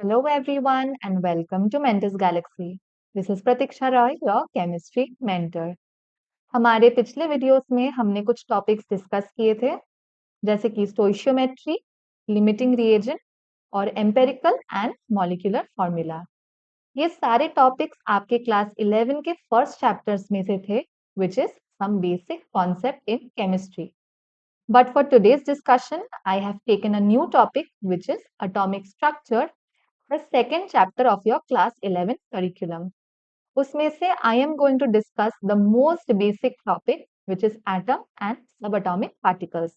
Hello everyone and welcome to Mentor's Galaxy. This is Pratiksha Roy, your chemistry mentor. हमारे पिछले videos में हमने कुछ टॉपिक्स डिस्कस किए थे जैसे कि स्टोइशियोमेट्री, लिमिटिंग रिएजेंट और एम्पेरिकल एंड मॉलिक्यूलर फॉर्मूला। ये सारे टॉपिक्स आपके क्लास 11 के फर्स्ट चैप्टर्स में से थे which is some basic concept in chemistry. But for today's discussion, I have taken a new topic which is atomic structure, the second chapter of your class 11 curriculum. उसमें से I am going to discuss the most basic topic which is atom and subatomic particles.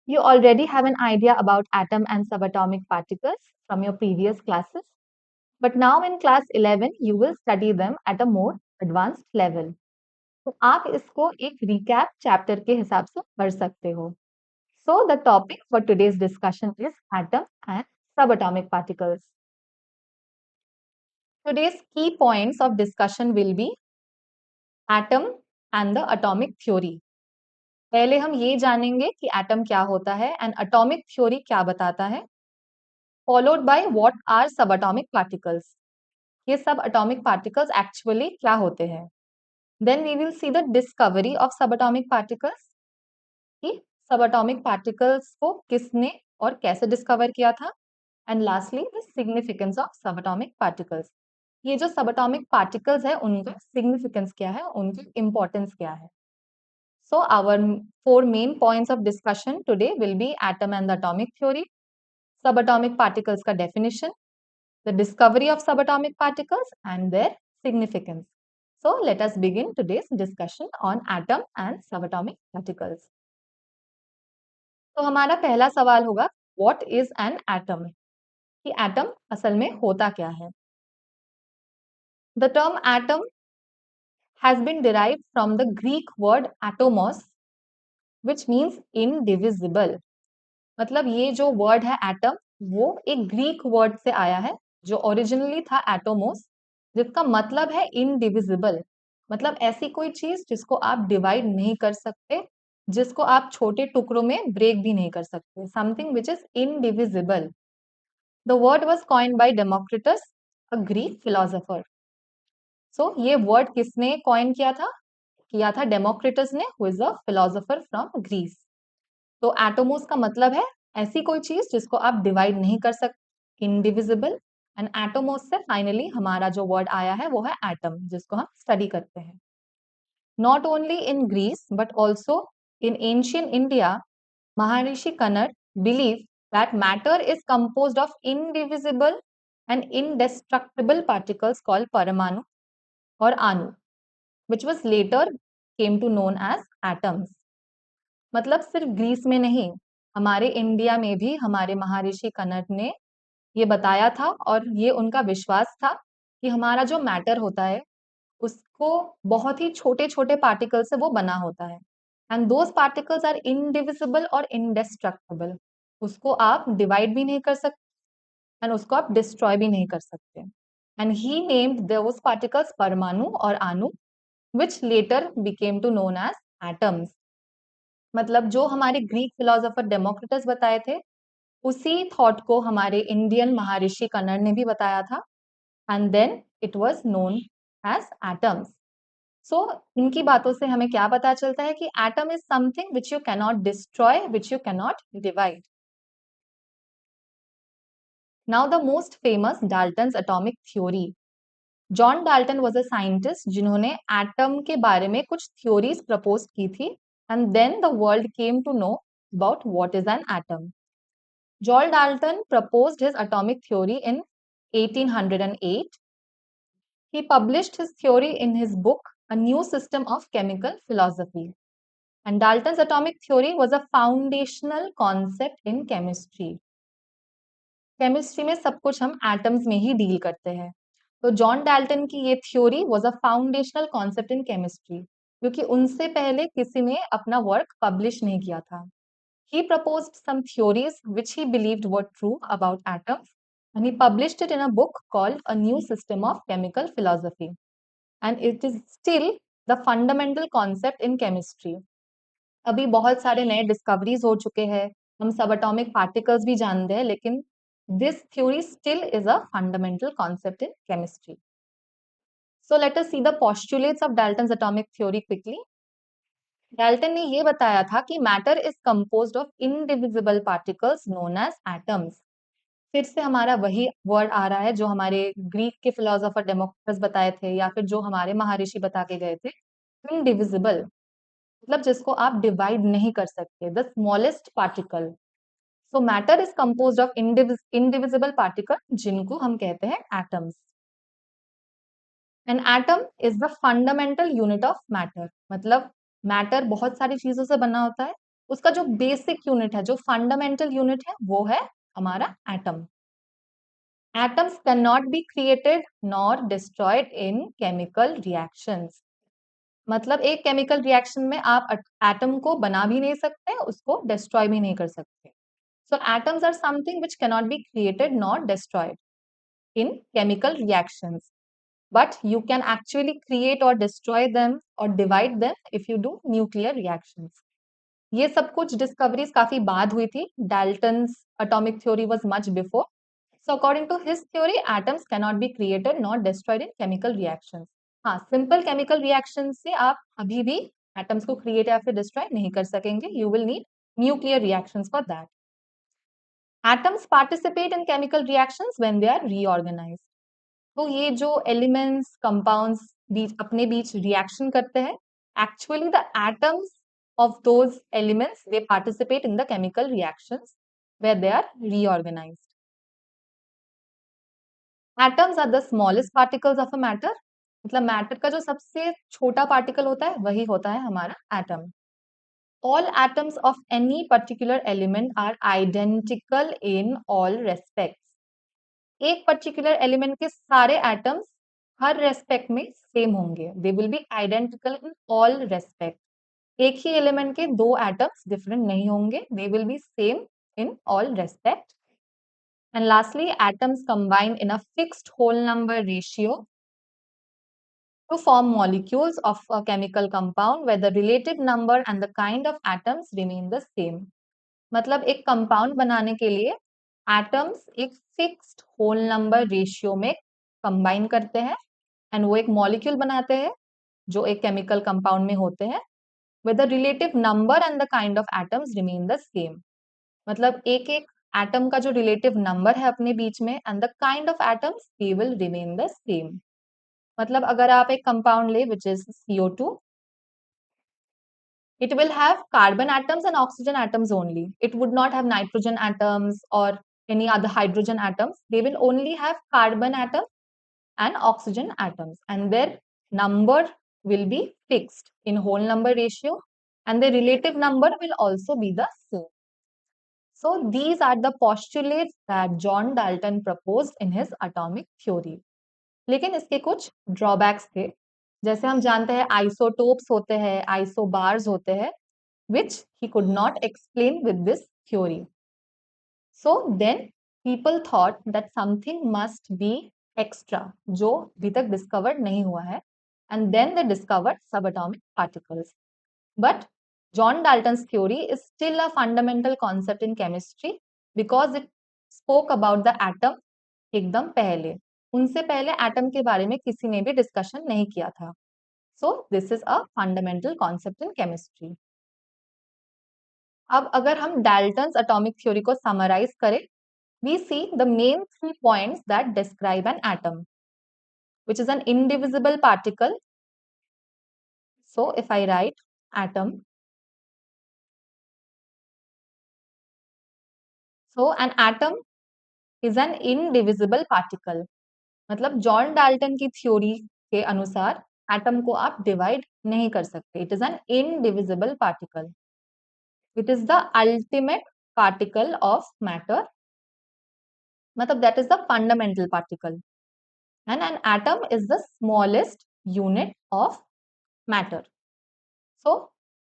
You already have an idea about atom and subatomic particles from your previous classes, but now in class 11 you will study them at a more advanced level. तो आप इसको एक recap chapter के हिसाब से पढ़ सकते हो. So the topic for today's discussion is atom and subatomic particles. Today's key points of discussion will be atom and the atomic theory. पहले हम ये जानेंगे कि एटम क्या होता है एंड एटॉमिक थ्योरी क्या बताता है, followed by what are subatomic particles. ये सब एटॉमिक पार्टिकल्स एक्चुअली क्या होते हैं. Then we will see the discovery of subatomic particles, कि सबएटॉमिक पार्टिकल्स को किसने और कैसे डिस्कवर किया था, and lastly the significance of subatomic particles. ये जो सबएटॉमिक पार्टिकल्स है उनका सिग्निफिकेंस क्या है, उनकी इंपॉर्टेंस क्या है. So our four main points of discussion today will be atom and the atomic theory, subatomic particles का definition, the discovery of subatomic particles and their significance. So let us begin today's discussion on atom and subatomic particles. तो हमारा पहला सवाल होगा, what is an atom? कि atom असल में होता क्या है. The term atom has been derived from the Greek word atomos, which means indivisible. मतलब ये जो वर्ड है एटम, वो एक ग्रीक वर्ड से आया है जो ओरिजिनली था एटोमोस, जिसका मतलब है इनडिविजिबल. मतलब ऐसी कोई चीज जिसको आप डिवाइड नहीं कर सकते, जिसको आप छोटे टुकड़ों में ब्रेक भी नहीं कर सकते, something which is indivisible. The word was coined by Democritus, a Greek philosopher. So ये वर्ड किसने कॉइन किया था डेमोक्रिटस ने, who is a philosopher from Greece. तो एटोमोस का मतलब है ऐसी कोई चीज जिसको आप डिवाइड नहीं कर सकते, इनडिविजिबल. एंड एटोमोस से फाइनली हमारा जो वर्ड आया है वो है एटम, जिसको हम स्टडी करते हैं. Not only in Greece but also in ancient India, Maharshi Kanad believe that matter is composed of indivisible and indestructible particles called paramanu or anu, which was later came to known as atoms. मतलब सिर्फ Greece में नहीं, हमारे India में भी हमारे महर्षि कनर ने ये बताया था और ये उनका विश्वास था कि हमारा जो मैटर होता है उसको बहुत ही छोटे छोटे पार्टिकल से वो बना होता है. And those particles are indivisible और इनडेस्ट्रक्टिबल. उसको आप डिवाइड भी नहीं कर सकते एंड उसको आप डिस्ट्रॉय भी नहीं कर सकते. And he named those particles परमाणु और अणु, which later became to known as atoms. मतलब जो हमारे ग्रीक फिलोसोफर डेमोक्रिटस बताए थे, उसी थॉट को हमारे इंडियन महर्षि कनर ने भी बताया था, and then it was known as atoms. So इनकी बातों से हमें क्या पता चलता है कि atom is something which you cannot destroy, which you cannot divide. Now the most famous Dalton's atomic theory. John Dalton was a scientist जिन्होंने एटम के बारे में कुछ थ्योरीज प्रपोज की थी, and then the world came to know about what is an atom. John Dalton proposed his atomic theory in 1808. He published his theory in his book, A New System of Chemical Philosophy. And Dalton's atomic theory was a foundational concept in chemistry. Chemistry में सब कुछ हम atoms में ही deal करते हैं. तो John Dalton की ये theory was a foundational concept in chemistry, क्योंकि उनसे पहले किसी ने अपना वर्क पब्लिश नहीं किया था. He proposed some theories which he believed were true about atoms, and he published it in a book called A New System of Chemical Philosophy. And it is still the fundamental concept in chemistry. अभी बहुत सारे नए discoveries हो चुके हैं, हम सब atomic particles भी जानते हैं, लेकिन This theory still is a fundamental concept in chemistry. So let us see the postulates of Dalton's atomic theory quickly. Dalton ने ये बताया था कि matter is composed of indivisible particles known as atoms. फिर से हमारा वही वर्ड आ रहा है जो हमारे ग्रीक के फिलोसोफर डेमोक्रिटस बताए थे या फिर जो हमारे महर्षि बता के गए थे. इनडिविजिबल मतलब जिसको आप डिवाइड नहीं कर सकते, the smallest particle. So matter is composed of indivisible particle जिनको हम कहते हैं atoms. An atom is the fundamental unit of matter. मतलब मैटर बहुत सारी चीजों से बना होता है, उसका जो बेसिक यूनिट है, जो फंडामेंटल यूनिट है, वो है हमारा atom. Atoms can not be created nor destroyed in chemical reactions. मतलब एक केमिकल रिएक्शन में आप एटम को बना भी नहीं सकते, उसको डिस्ट्रॉय भी नहीं कर सकते. So atoms are something which can not be created nor destroyed in chemical reactions, but you can actually create or destroy them or divide them if you do nuclear reactions. ये सब कुछ discoveries काफी बाद हुई थी. Dalton's atomic theory was much before. So according to his theory, atoms cannot be created nor destroyed in chemical reactions. हाँ, simple chemical reactions से आप अभी भी atoms को create या फिर destroy नहीं कर सकेंगे. You will need nuclear reactions for that. Atoms participate in chemical reactions when they are reorganized. तो ये जो एलिमेंट्स कंपाउंड्स बीच अपने बीच रिएक्शन करते हैं, actually the atoms of those elements they participate in the chemical reactions where they are reorganised. Atoms are the smallest particles of a matter. मतलब matter का जो सबसे छोटा पार्टिकल होता है वही होता है हमारा atom. All atoms of any particular element are identical in all respects. एक पर्टिकुलर एलिमेंट के सारे एटम्स हर रेस्पेक्ट में सेम होंगे. They will be identical in all respect. एक ही एलिमेंट के दो एटम्स डिफरेंट नहीं होंगे. They will be same in all respect. And lastly, atoms combine in a fixed whole number ratio to form molecules of a chemical compound where the relative number and the kind of atoms remain the same. मतलब एक compound बनाने के लिए atoms एक fixed whole number ratio में combine करते हैं and वो एक मॉलिक्यूल बनाते हैं जो एक केमिकल कंपाउंड में होते हैं with the relative number and the kind of atoms remain the same. मतलब एक एक एटम का जो रिलेटिव नंबर है अपने बीच में and the kind of atoms they will remain the same. मतलब अगर आप एक कंपाउंड ले which is CO2, it will have carbon atoms and oxygen atoms only. It would not have nitrogen atoms or any other hydrogen atoms. They will only have carbon atom and oxygen atoms, and their number will be fixed in whole number ratio, and the relative number will also be the same. So these are the postulates that John Dalton proposed in his atomic theory. लेकिन इसके कुछ drawbacks थे. जैसे हम जानते हैं isotopes होते हैं, आइसोबार्स होते हैं, which he could not explain with this theory. So then people thought that something must be extra जो अभी तक discovered नहीं हुआ है, and then they discovered subatomic particles. But John Dalton's theory is still a fundamental concept in chemistry because it spoke about the atom एकदम पहले. उनसे पहले एटम के बारे में किसी ने भी डिस्कशन नहीं किया था. So this is a fundamental concept in chemistry. अब अगर हम डाल्टन्स एटॉमिक थ्योरी को समराइज करें, we see the main 3 points that describe an atom, which is an indivisible particle. So if I write atom, so an atom is an indivisible particle. मतलब John Dalton की theory के अनुसार atom को आप divide नहीं कर सकते. It is an indivisible particle. It is the ultimate particle of matter. मतलब that is the fundamental particle. And an atom is the smallest unit of matter. So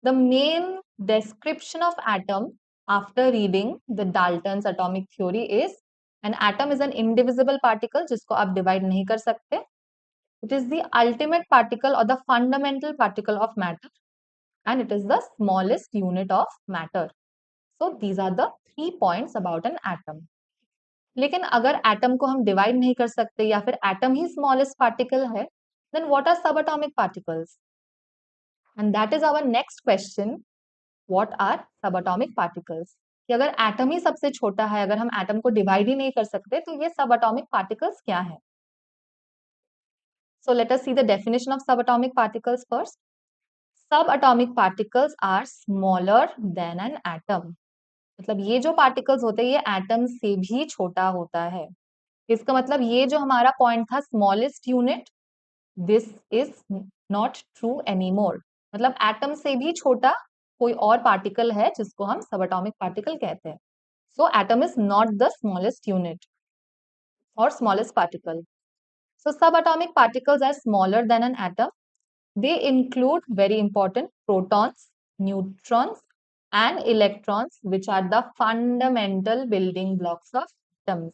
the main description of atom after reading the Dalton's atomic theory is an atom is an indivisible particle जिसको आप divide नहीं कर सकते. It is the ultimate particle or the fundamental particle of matter, and it is the smallest unit of matter. So these are the 3 points about an atom. लेकिन अगर atom को हम divide नहीं कर सकते या फिर एटम ही स्मॉलेस्ट पार्टिकल है, देन व्हाट आर सब atomic particles? And that is our next question, what are सब एटॉमिक पार्टिकल्स? कि अगर एटम ही सबसे छोटा है, अगर हम एटम को डिवाइड ही नहीं कर सकते, तो ये सब एटॉमिक पार्टिकल्स क्या है? So let us see the definition of सब एटॉमिक पार्टिकल्स फर्स्ट. सब atomic particles are smaller than an atom. मतलब ये जो पार्टिकल्स होते हैं ये एटम से भी छोटा होता है. इसका मतलब ये जो हमारा पॉइंट था smallest unit, this is not true anymore. मतलब एटम से भी छोटा कोई और पार्टिकल है जिसको हम सब एटॉमिक पार्टिकल कहते हैं. So atom is not the smallest unit और स्मॉलेस्ट पार्टिकल. सो सब atomic particles are smaller than an atom. They include very important protons, neutrons, and electrons, which are the fundamental building blocks of atoms.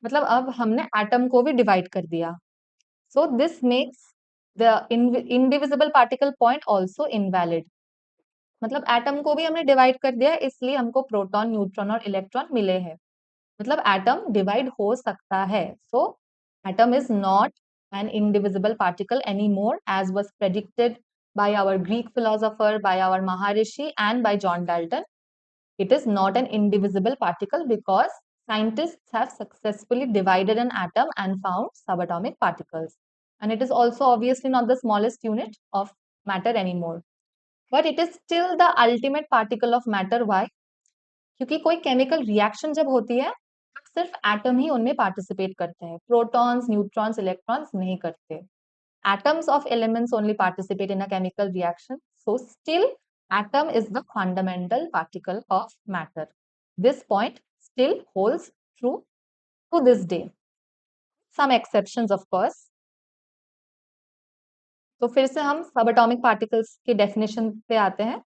मतलब अब हमने atom को भी divide कर दिया. So this makes the indivisible particle point also invalid. मतलब atom को भी हमने डिवाइड कर दिया इसलिए हमको प्रोटॉन, न्यूट्रॉन और इलेक्ट्रॉन मिले हैं. मतलब एटम डिवाइड हो सकता है. So atom is not an indivisible particle anymore as was predicted by our Greek philosopher, by our Maharishi and by John Dalton. It is not an indivisible particle because scientists have successfully divided an atom and found subatomic particles. And it is also obviously not the smallest unit of matter anymore. But it is still the ultimate particle of matter. Why? क्योंकि कोई chemical reaction जब होती है सिर्फ atom ही उनमें participate करते हैं. Protons, neutrons, electrons नहीं करते. Atoms of elements only participate in a chemical reaction. So still atom is the fundamental particle of matter. This point still holds true to this day. Some exceptions of course. तो फिर से हम सबatomic particles के definition पे आते हैं.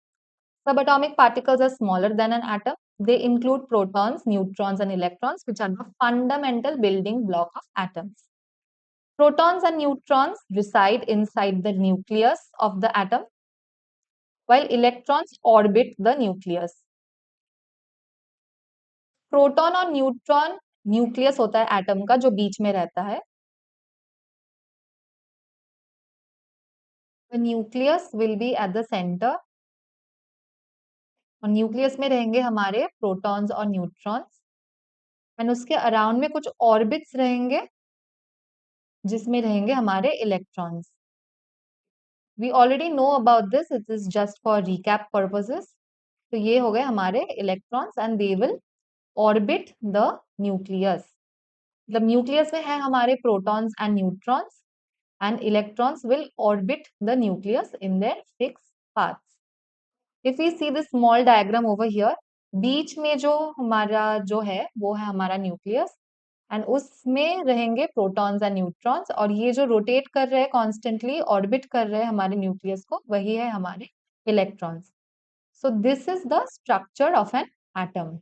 Subatomic particles are smaller than an atom. They include protons, neutrons, and electrons, which are the fundamental building block of atoms. Protons and neutrons reside inside the nucleus of the atom, while electrons orbit the nucleus. Proton और neutron nucleus होता है atom का जो बीच में रहता है. The nucleus will be at the center. और nucleus में रहेंगे हमारे प्रोटॉन्स और न्यूट्रॉन्स एंड उसके अराउंड में कुछ ऑर्बिट्स रहेंगे जिसमें रहेंगे हमारे electrons. We already know about this, it is just for recap purposes. तो ये हो गए हमारे electrons and they will orbit the nucleus. मतलब न्यूक्लियस में है हमारे protons and neutrons and electrons will orbit the nucleus in their fix paths. If we see this small diagram over here, बीच में जो हमारा जो है वो है हमारा न्यूक्लियस एंड उसमें रहेंगे प्रोटॉन्स एंड न्यूट्रॉन्स और ये जो रोटेट कर रहे हैं कॉन्स्टेंटली ऑर्बिट कर रहे हैं हमारे न्यूक्लियस को वही है हमारे electrons. So this is the structure of an atom.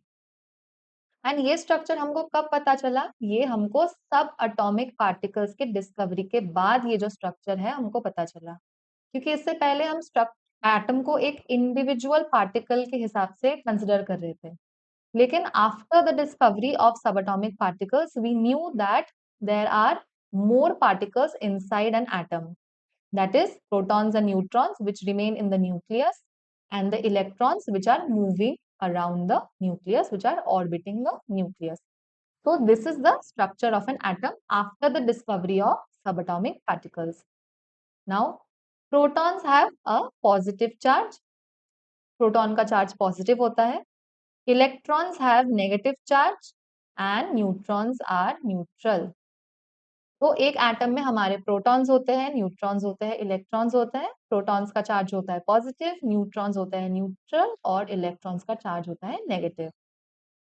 And ये स्ट्रक्चर हमको कब पता चला? ये हमको सब एटॉमिक पार्टिकल्स के डिस्कवरी के बाद ये जो स्ट्रक्चर है हमको पता चला. क्योंकि इससे पहले हम एटम को एक इंडिविजुअल पार्टिकल के हिसाब से कंसिडर कर रहे थे. लेकिन after the discovery of subatomic particles we knew that there are more particles inside an atom, that is protons and neutrons which remain in the nucleus and the electrons which are moving around the nucleus, which are orbiting the nucleus. So this is the structure of an atom after the discovery of subatomic particles. Now protons have a positive charge. Proton का charge positive होता है. Electrons have negative charge and neutrons are neutral. तो एक atom में हमारे protons होते हैं, neutrons होते हैं, इलेक्ट्रॉन्स होते हैं. प्रोटॉन्स का चार्ज होता है पॉजिटिव, न्यूट्रॉन्स होता है न्यूट्रल और इलेक्ट्रॉन्स का चार्ज होता है नेगेटिव.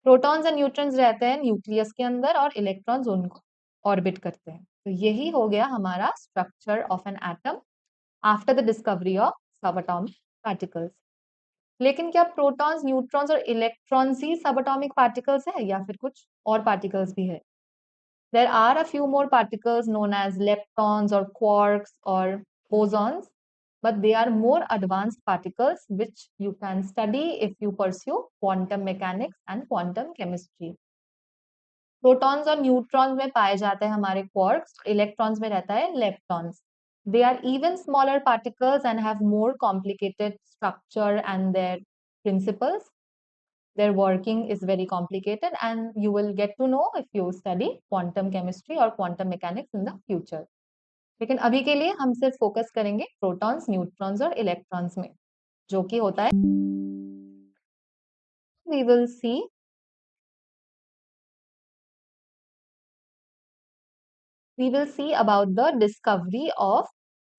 प्रोटॉन्स एंड न्यूट्रॉन्स रहते हैं न्यूक्लियस के अंदर और इलेक्ट्रॉन्स उनको ऑर्बिट करते हैं. तो यही हो गया हमारा structure of an atom after the discovery of subatomic particles. लेकिन क्या प्रोटॉन्स, न्यूट्रॉन्स और इलेक्ट्रॉन्स ही सबएटॉमिक पार्टिकल्स है या फिर कुछ और पार्टिकल्स भी है? There are a few more particles known as leptons or quarks or bosons, but they are more advanced particles which you can study if you pursue quantum mechanics and quantum chemistry. Protons और neutrons में पाए जाते हैं हमारे quarks, electrons में रहता है leptons. They are even smaller particles and have more complicated structure and their principles. Their working is very complicated and you will get to know if you study quantum chemistry or quantum mechanics in the future. लेकिन अभी के लिए हम सिर्फ focus करेंगे protons, neutrons और electrons में, जो कि होता है we will see about the discovery of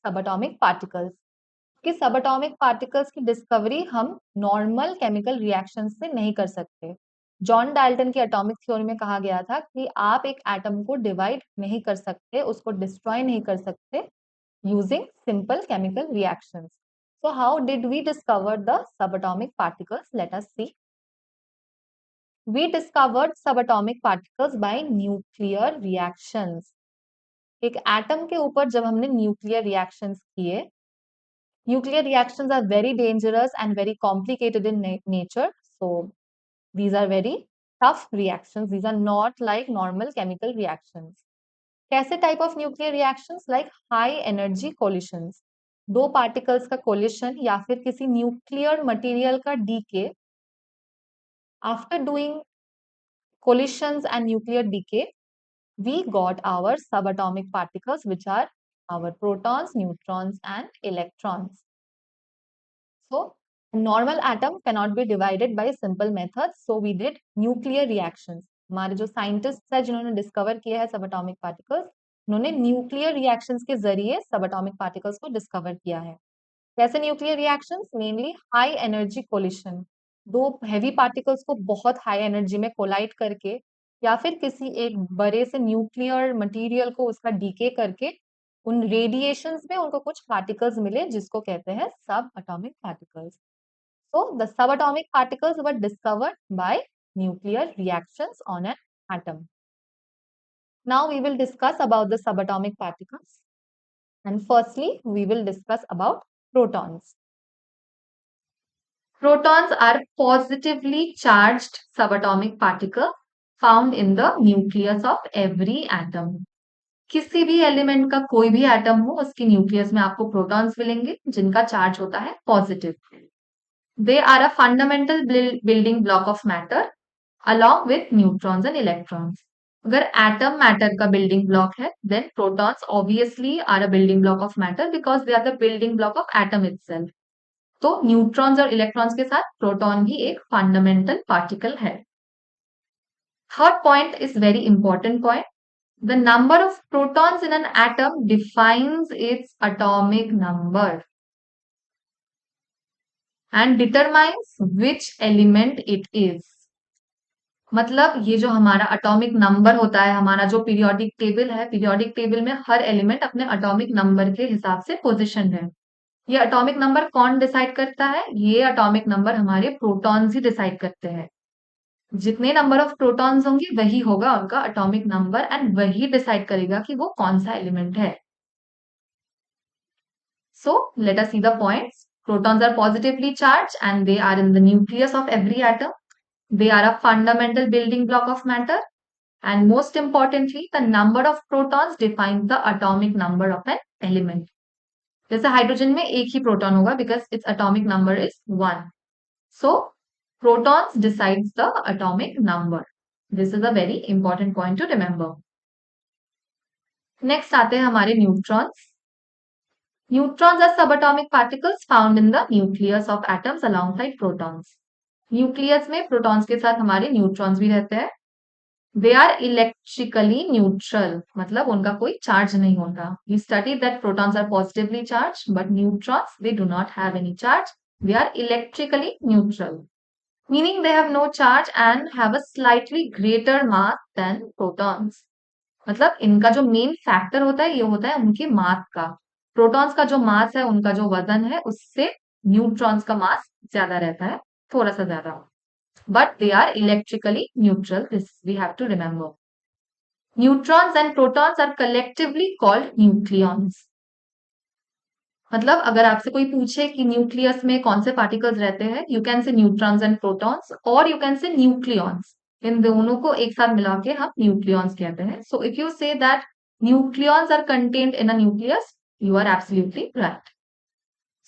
subatomic particles. कि सबअटॉमिक पार्टिकल्स की डिस्कवरी हम नॉर्मल केमिकल रिएक्शन से नहीं कर सकते. जॉन डाल्टन की एटॉमिक थ्योरी में कहा गया था कि आप एक एटम को डिवाइड नहीं कर सकते, उसको डिस्ट्रॉय नहीं कर सकते using simple chemical reactions. So how did we discover the subatomic particles? Let us see. We discovered subatomic particles by nuclear reactions. एक एटम के ऊपर जब हमने न्यूक्लियर रिएक्शंस किए, nuclear reactions are very dangerous and very complicated in nature. So these are very tough reactions. These are not like normal chemical reactions. कैसे type of nuclear reactions? Like high energy collisions. दो particles का collision या फिर किसी nuclear material का decay. After doing collisions and nuclear decay, we got our subatomic particles, which are our protons, neutrons, and electrons. So normal atom cannot be divided by simple methods. So we did nuclear reactions. हमारे जो scientist है जिन्होंने discover किया है subatomic particles, उन्होंने nuclear reactions के जरिए subatomic particles को डिस्कवर किया है. कैसे nuclear reactions? Mainly high energy collision. दो हैवी पार्टिकल्स को बहुत हाई एनर्जी में कोलाइड करके या फिर किसी एक बड़े से न्यूक्लियर मटेरियल को उसका डीके करके उन रेडिएशंस में उनको कुछ पार्टिकल्स मिले जिसको कहते हैं सब atomic particles. So the subatomic particles were discovered by nuclear reactions on an atom. Now we will discuss about the subatomic particles. And firstly, we will discuss about protons. Protons are positively charged subatomic particles found in the nucleus of every atom. किसी भी element का कोई भी atom हो उसके nucleus में आपको protons मिलेंगे जिनका चार्ज होता है positive. They are a fundamental building block of matter along with neutrons and electrons. अगर एटम मैटर का बिल्डिंग ब्लॉक है, then protons obviously are a building block of matter because they are the building block of atom itself. तो neutrons और electrons के साथ proton भी एक fundamental particle है. Third point is very important point. The number of protons in an atom defines its atomic number and determines which element it is. मतलब ये जो हमारा अटोमिक नंबर होता है, हमारा जो पीरियोडिक टेबल है, पीरियोडिक टेबल में हर एलिमेंट अपने अटोमिक नंबर के हिसाब से पोजीशन है. ये अटोमिक नंबर कौन डिसाइड करता है? ये अटोमिक नंबर हमारे प्रोटॉन्स ही डिसाइड करते हैं. जितने नंबर ऑफ प्रोटॉन्स होंगे वही होगा उनका अटोमिक नंबर एंड वही डिसाइड करेगा कि वो कौन सा एलिमेंट है. So let us see the points. Protons are positively charged and they are in the nucleus of every atom. They are a fundamental building block of matter. And most importantly, the number of protons defines the atomic number of an element. जैसे hydrogen में एक ही proton होगा because its atomic number is 1. So, protons decides the atomic number. This is a very important point to remember. Next आते हैं हमारे neutrons. Neutrons are subatomic particles found in the nucleus of atoms alongside protons. Nucleus में protons के साथ हमारे neutrons भी रहते हैं. They are electrically neutral, मतलब उनका कोई charge नहीं होता. We studied that protons are positively charged, but neutrons, they do not have any charge. They are electrically neutral, meaning they have no charge and have a slightly greater mass than protons. मतलब इनका जो main factor होता है ये होता है उनके मास का. प्रोटॉन्स का जो मास है, उनका जो वजन है, उससे न्यूट्रॉन्स का मास ज्यादा रहता है, थोड़ा सा ज्यादा. But they are electrically neutral. This we have to remember. Neutrons and protons are collectively called nucleons. मतलब अगर आपसे कोई पूछे कि न्यूक्लियस में कौन से पार्टिकल्स रहते हैं, you can say neutrons and protons और यू कैन से न्यूक्लियॉन्स. इन दोनों को एक साथ मिला के हम न्यूक्लियॉन्स कहते हैं. So if you say that nucleons are contained in a nucleus, you are absolutely right.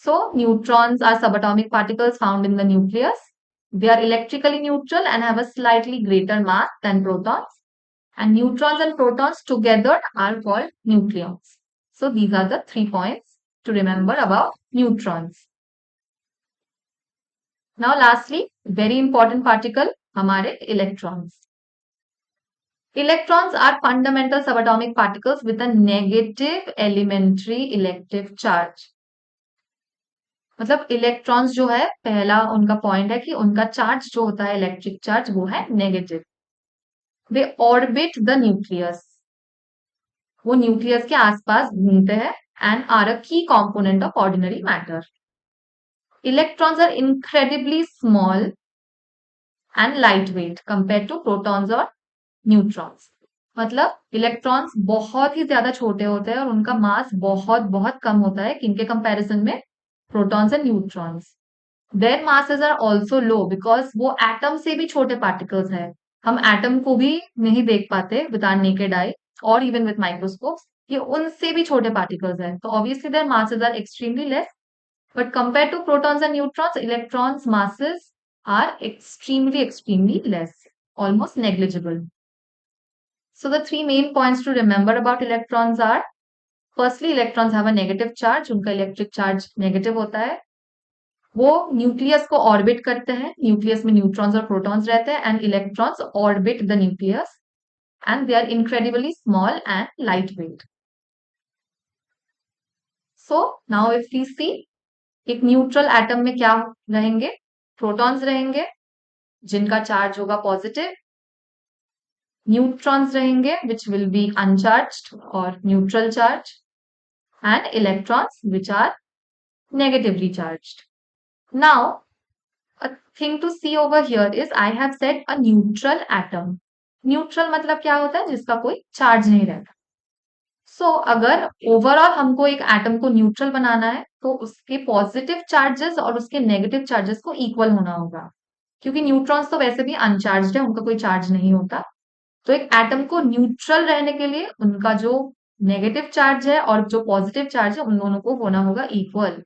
So neutrons are subatomic particles found in the nucleus. They are electrically neutral and have a slightly greater mass than protons. And neutrons and protons together are called nucleons. So these are the 3 points to remember about neutrons. Now lastly, very important particle, हमारे electrons. Electrons are fundamental subatomic particles with a negative elementary electric charge. मतलब electrons जो है, पहला उनका point है कि उनका charge जो होता है, इलेक्ट्रिक चार्ज, वो है negative. They orbit the nucleus. वो न्यूक्लियस के आसपास घूमते हैं and are a key component of ordinary matter. Electrons are incredibly small and light weight compare to protons और न्यूट्रॉन्स. मतलब इलेक्ट्रॉन्स बहुत ही ज्यादा छोटे होते हैं और उनका मास बहुत बहुत कम होता है किनके कंपैरिजन में, protons and neutrons. Their masses are also low because वो एटम से भी छोटे पार्टिकल्स है. हम एटम को भी नहीं देख पाते विद आवर नेकेड आई और इवन विद माइक्रोस्कोप्स, ये उनसे भी छोटे पार्टिकल्स हैं. तो obviously their masses are extremely less. But compare to protons and neutrons, electrons masses are extremely less, almost negligible. So the 3 main points to remember about electrons are, firstly, electrons have a negative charge, उनका electric charge negative होता है. वो nucleus को orbit करते हैं, nucleus में neutrons और protons रहते हैं and electrons orbit the nucleus and they are incredibly small and light weight. So now if we see, एक न्यूट्रल एटम में क्या रहेंगे, प्रोटॉन्स रहेंगे जिनका चार्ज होगा पॉजिटिव, न्यूट्रॉन्स रहेंगे which will be uncharged or neutral charge, and electrons which are negatively charged. Now a thing to see over here is I have said a neutral atom. Neutral मतलब क्या होता है, जिसका कोई charge नहीं रहता. सो अगर ओवरऑल हमको एक एटम को न्यूट्रल बनाना है तो उसके पॉजिटिव चार्जेस और उसके नेगेटिव चार्जेस को इक्वल होना होगा, क्योंकि न्यूट्रॉन्स तो वैसे भी अनचार्ज्ड है, उनका कोई चार्ज नहीं होता. तो एक एटम को न्यूट्रल रहने के लिए उनका जो नेगेटिव चार्ज है और जो पॉजिटिव चार्ज है उन दोनों को होना होगा equal.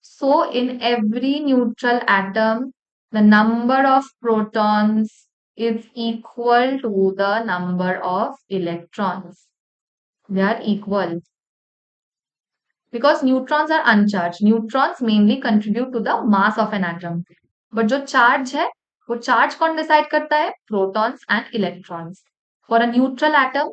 So in every neutral atom the number of protons is equal to the number of electrons. They are equal. Because neutrons are uncharged. Neutrons mainly contribute to the mass of an atom. But जो charge है, वो charge कौन decide करता है? Protons and electrons. For a neutral atom,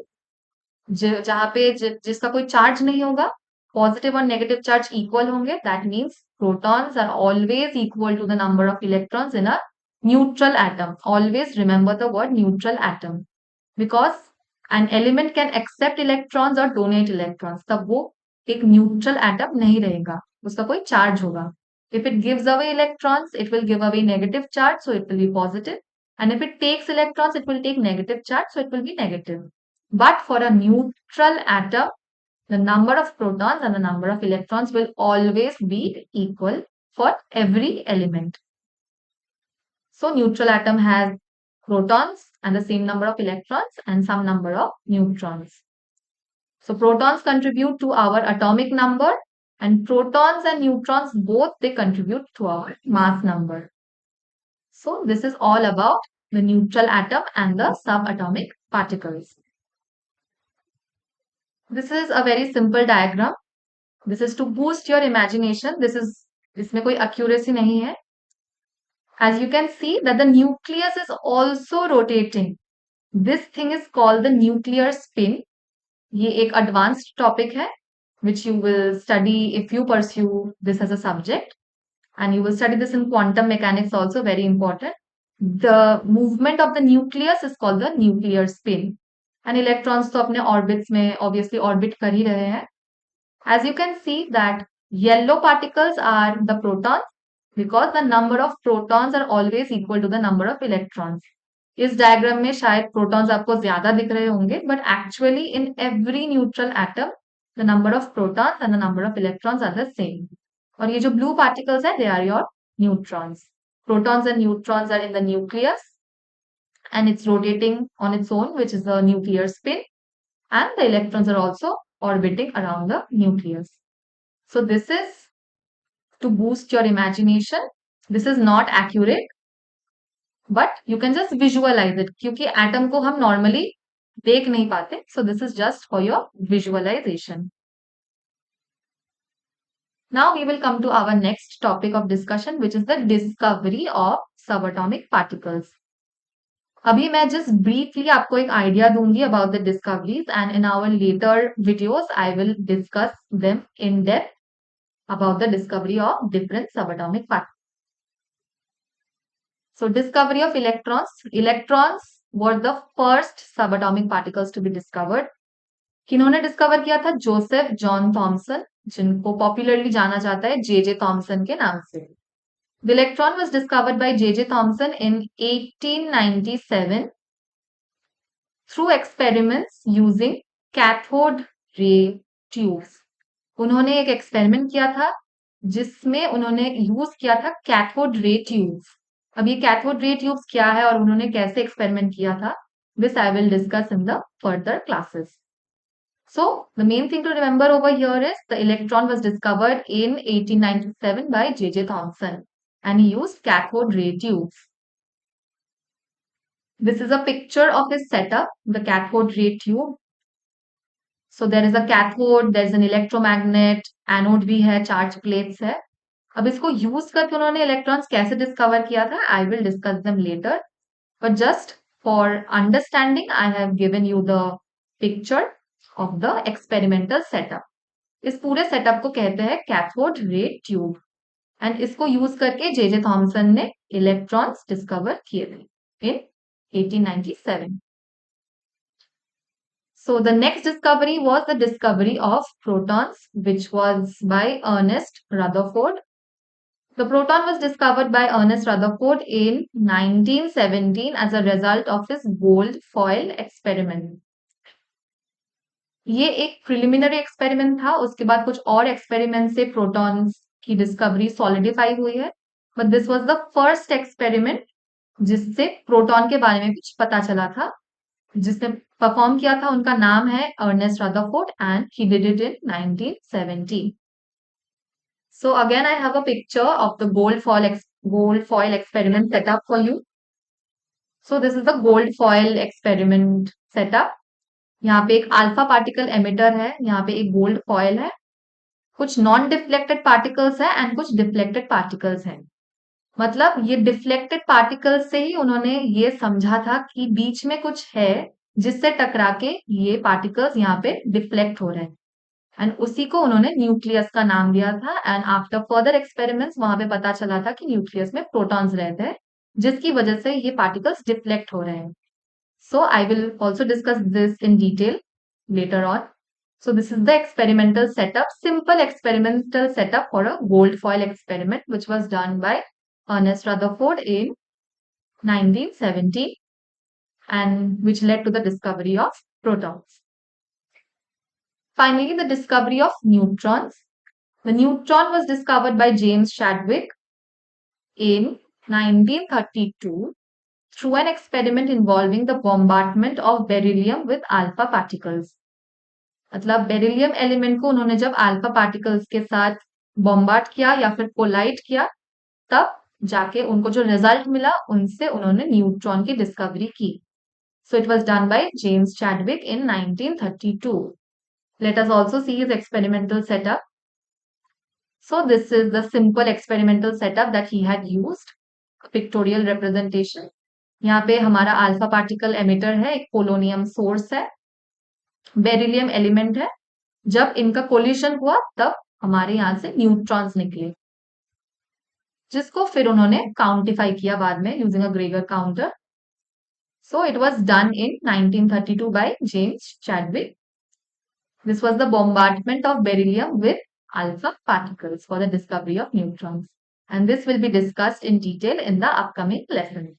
जहाँ पे जिसका कोई चार्ज नहीं होगा, पॉजिटिव और नेगेटिव चार्ज इक्वल होंगे. That means protons are always equal to the number of electrons in a neutral atom. Always remember the word neutral atom, because an element can accept electrons or donate electrons. तब वो एक neutral atom नहीं रहेगा, उसका कोई charge होगा. If it gives away electrons, it will give away negative charge, so it will be positive. And if it takes electrons, it will take negative charge, so it will be negative. But for a neutral atom, the number of protons and the number of electrons will always be equal for every element. So neutral atom has protons and the same number of electrons and some number of neutrons. So protons contribute to our atomic number, and protons and neutrons both they contribute to our mass number. So this is all about the neutral atom and the subatomic particles. This is a very simple diagram. This is to boost your imagination. इसमें कोई accuracy नहीं है. As you can see that the nucleus is also rotating. This thing is called the nuclear spin. ये एक advanced topic है which you will study if you pursue this as a subject, and you will study this in quantum mechanics also, very important. The movement of the nucleus is called the nuclear spin, and electrons तो अपने orbits में obviously orbit कर ही रहे हैं. As you can see that yellow particles are the protons, because the number of protons are always equal to the number of electrons. इस diagram में शायद protons आपको ज्यादा दिख रहे होंगे, but actually in every neutral atom the number of protons and the number of electrons are the same. और ये जो ब्लू पार्टिकल्स है, they are your neutrons. Protons and neutrons are in the nucleus and it's rotating on its own, which is the nuclear spin, and the electrons are also orbiting around the nucleus. So this is to boost your imagination. This is not accurate, but you can just visualize it क्योंकि atom को हम normally देख नहीं पाते. So this is just for your visualization. Now we will come to our next topic of discussion, which is the discovery of subatomic particles. अभी मैं just briefly आपको एक idea दूंगी about the discoveries, and in our later videos I will discuss them in depth about the discovery of different subatomic particles. So discovery of electrons. Electrons were the first subatomic particles to be discovered. किन्होंने discover किया था? Joseph John Thomson, जिनको popularly जाना जाता है J Thomson के नाम से. The electron was discovered by J. Thomson in 1897 through experiments using cathode ray tubes. उन्होंने एक एक्सपेरिमेंट किया था जिसमें उन्होंने यूज किया था कैथोड रे ट्यूब्स. अब ये कैथोड रे ट्यूब्स क्या है और उन्होंने कैसे एक्सपेरिमेंट किया था, this I will discuss in the further classes. So the main thing to remember over here is the electron was discovered in 1897 by J. Thomson, and he used cathode ray tubes. This is a picture of his setup, the cathode ray tube. So there is a cathode, there is an electromagnet, anode भी है, charge plates है. अब इसको use करके उन्होंने electrons कैसे discover किया था, I will discuss them later. But just for understanding, I have given you the picture of the experimental setup. इस पूरे सेटअप को कहते हैं कैथोड रे ट्यूब, एंड इसको यूज करके जे थॉमसन ने इलेक्ट्रॉन्स डिस्कवर किए थे in 1897. So the next discovery was the discovery of protons, which was by Ernest Rutherford. The proton was discovered by Ernest Rutherford in 1917 as a result of his gold foil experiment. ये एक preliminary experiment था, उसके बाद कुछ और experiment से protons की discovery solidify हुई है, but this was the first experiment जिससे प्रोटॉन के बारे में कुछ पता चला था. जिसने परफॉर्म किया था उनका नाम है Ernest Rutherford, and he did it in 1917. So again I have a picture of the gold foil experiment setup for you. So this is the gold foil experiment setup. यहाँ पे एक अल्फा पार्टिकल एमिटर है, यहाँ पे एक gold foil है, कुछ non deflected particles है एंड कुछ डिफ्लेक्टेड पार्टिकल्स हैं. मतलब ये डिफ्लेक्टेड पार्टिकल्स से ही उन्होंने ये समझा था कि बीच में कुछ है जिससे टकरा के ये पार्टिकल्स यहाँ पे डिफ्लेक्ट हो रहे हैं, एंड उसी को उन्होंने न्यूक्लियस का नाम दिया था. एंड आफ्टर फर्दर एक्सपेरिमेंट्स वहां पे पता चला था कि न्यूक्लियस में प्रोटॉन्स रहते हैं जिसकी वजह से ये पार्टिकल्स डिफ्लेक्ट हो रहे हैं. So I will also discuss this in detail later on. So this is the experimental setup, simple experimental setup for a gold foil experiment, which was done by Ernest Rutherford in 1917 and which led to the discovery of protons. Finally, the discovery of neutrons. The neutron was discovered by James Chadwick in 1932 through an experiment involving the bombardment of beryllium with alpha particles. मतलब beryllium element को उन्होंने जब alpha particles के साथ bombard किया या फिर collide किया, तब जाके उनको जो रिजल्ट मिला उनसे उन्होंने न्यूट्रॉन की डिस्कवरी की. So it was done by James Chadwick in 1932. Let us also see his experimental setup. So this is the simple experimental setup that he had used. Pictorial representation. यहाँ पे हमारा alpha particle emitter है, एक polonium source है, beryllium element है. जब इनका collision हुआ तब हमारे यहाँ से न्यूट्रॉन्स निकले, जिसको फिर उन्होंने काउंटिफाई किया बाद में using a Gregor counter. So it was done in 1932 by James Chadwick. This was the bombardment of beryllium with alpha particles for the discovery of neutrons, and this will be discussed in detail in the upcoming lesson.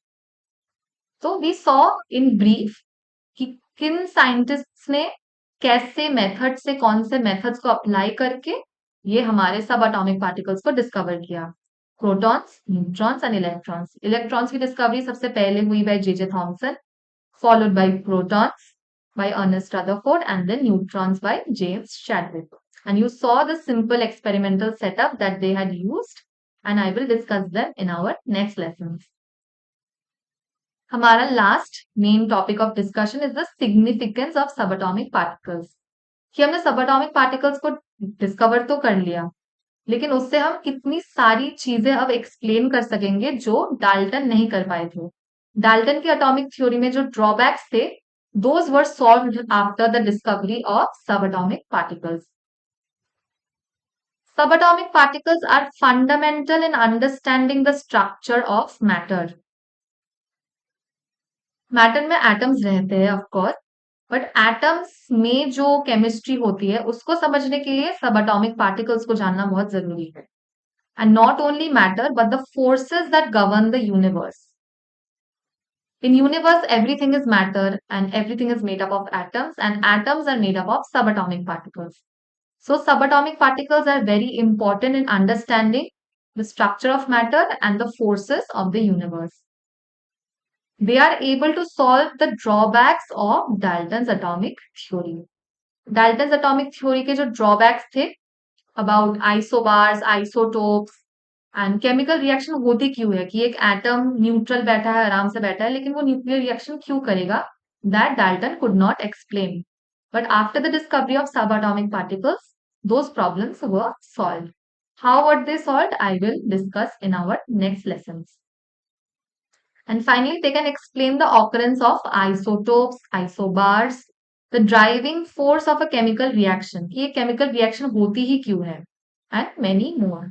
तो we saw in brief कि किन scientists ने कैसे method से, कौन से methods को apply करके ये हमारे सब एटॉमिक पार्टिकल्स को डिस्कवर किया. Protons, neutrons and electrons. Electrons की डिस्कवरी सबसे पहले हुई by J Thomson followed by protons by Ernest Rutherford, and then neutrons by James Chadwick. And you saw the simple experimental setup that they had used, and I will discuss them in our next lessons. हमारा last main topic of discussion is the significance of subatomic particles कि हमने subatomic particles को discover तो कर लिया, लेकिन उससे हम कितनी सारी चीजें अब एक्सप्लेन कर सकेंगे जो डाल्टन नहीं कर पाए थे। डाल्टन की एटॉमिक थ्योरी में जो ड्रॉबैक्स थे, those were solved after the discovery of subatomic particles. Subatomic particles are fundamental in understanding the structure of matter. Matter में एटम्स रहते हैं ऑफ कोर्स, बट एटम्स में जो केमिस्ट्री होती है उसको समझने के लिए सबएटॉमिक पार्टिकल्स को जानना बहुत जरूरी है। And not only matter but the forces that govern the universe. In universe, everything is matter and everything is made up of atoms, and atoms are made up of subatomic particles. So subatomic particles are very important in understanding the structure of matter and the forces of the universe. They are able to solve the drawbacks of Dalton's atomic theory. Dalton's atomic theory के जो drawbacks थे about isobars, isotopes and chemical reaction होती क्यों है कि एक atom neutral बैठा है, आराम से बैठा है, लेकिन वो nuclear reaction क्यों करेगा, that Dalton could not explain. But after the discovery of subatomic particles, those problems were solved. How were they solved? I will discuss in our next lessons. And finally, they can explain the occurrence of isotopes, isobars, the driving force of a chemical reaction. कि ये chemical reaction होती ही क्यों है, and many more.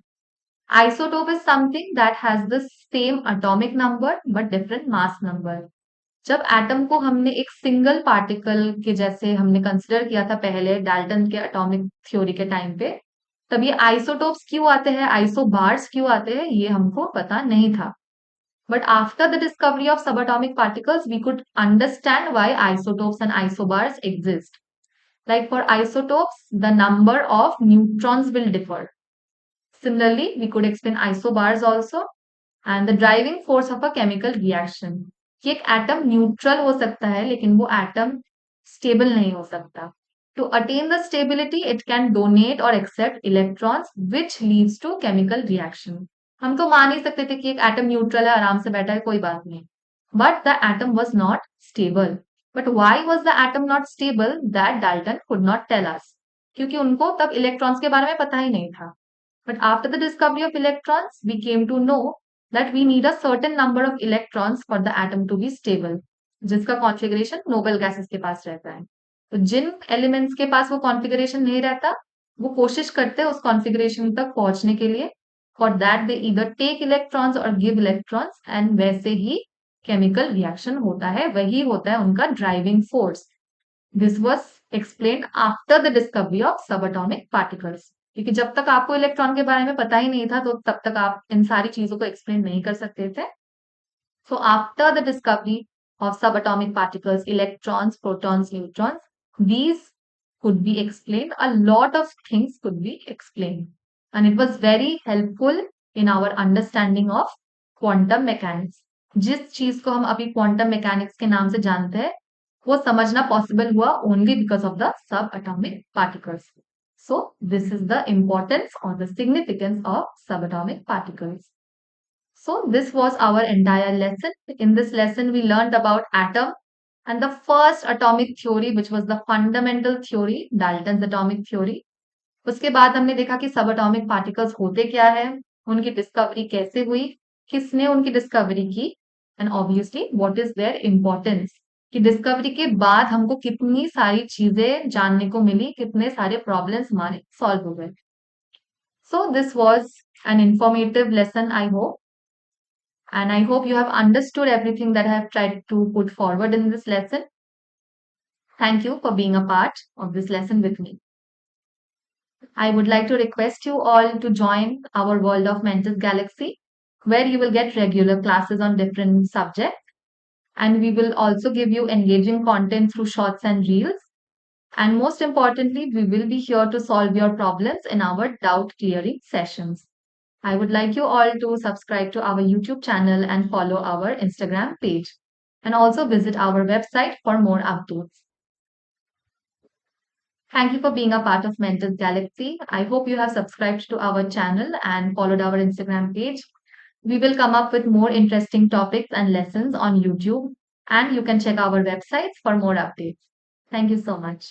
Isotope is something that has the same atomic number but different mass number. जब atom को हमने एक single particle के जैसे हमने कंसिडर किया था पहले डाल्टन के एटॉमिक थ्योरी के टाइम पे, तब ये आइसोटोप्स क्यों आते हैं, आइसोबार्स क्यों आते हैं, ये हमको पता नहीं था. But after the discovery of subatomic particles, we could understand why isotopes and isobars exist. Like for isotopes, the number of neutrons will differ. Similarly, we could explain isobars also, and the driving force of a chemical reaction. कि एक atom neutral हो सकता है लेकिन वो atom stable नहीं हो सकता. To attain the stability, it can donate or accept electrons, which leads to chemical reaction. हम तो मान ही सकते थे कि एक एटम न्यूट्रल है, आराम से बैठा है, कोई बात नहीं. But the atom was not stable. But why was the atom not stable? That Dalton could not tell us. क्योंकि उनको तब इलेक्ट्रॉन्स के बारे में पता ही नहीं था. But after the discovery of electrons, we came to know that we need a certain number of electrons for the atom to be stable, जिसका कॉन्फ़िगरेशन नोबल गैसेस के पास रहता है. तो जिन एलिमेंट्स के पास वो कॉन्फ़िगरेशन नहीं रहता, वो कोशिश करते हैं उस कॉन्फ़िगरेशन तक पहुंचने के लिए. For that they either take electrons or give electrons, and वैसे ही केमिकल रिएक्शन होता है, वही होता है उनका driving force. This was explained after the discovery of subatomic particles. क्योंकि जब तक आपको इलेक्ट्रॉन के बारे में पता ही नहीं था, तो तब तक आप इन सारी चीजों को एक्सप्लेन नहीं कर सकते थे. So after the discovery of subatomic particles, electrons, protons, neutrons, these could be explained. A lot of things could be explained. And it was very helpful in our understanding of quantum mechanics. जिस चीज को हम अभी quantum mechanics के नाम से जानते हैं, वो समझना पॉसिबल हुआ only because of the subatomic particles. So this is the importance or the significance of subatomic particles. So this was our entire lesson. In this lesson, we learned about atom and the first atomic theory, which was the fundamental theory, Dalton's atomic theory. उसके बाद हमने देखा कि subatomic particles होते क्या है, उनकी discovery कैसे हुई, किसने उनकी डिस्कवरी की, and obviously what is there importance, कि डिस्कवरी के बाद हमको कितनी सारी चीजें जानने को मिली, कितने सारे प्रॉब्लम्स हमारे सॉल्व हो गए. So this was an informative lesson, I hope, and I hope you have understood everything that I have tried to put forward in this lesson. Thank you for being a part of this lesson with me. I would like to request you all to join our World of Mentis Galaxy, where you will get regular classes on different subjects. And we will also give you engaging content through shorts and reels. And most importantly, we will be here to solve your problems in our doubt clearing sessions. I would like you all to subscribe to our YouTube channel and follow our Instagram page. and also visit our website for more updates. Thank you for being a part of Mentor's Galaxy. I hope you have subscribed to our channel and followed our Instagram page. We will come up with more interesting topics and lessons on YouTube, and you can check our websites for more updates. Thank you so much.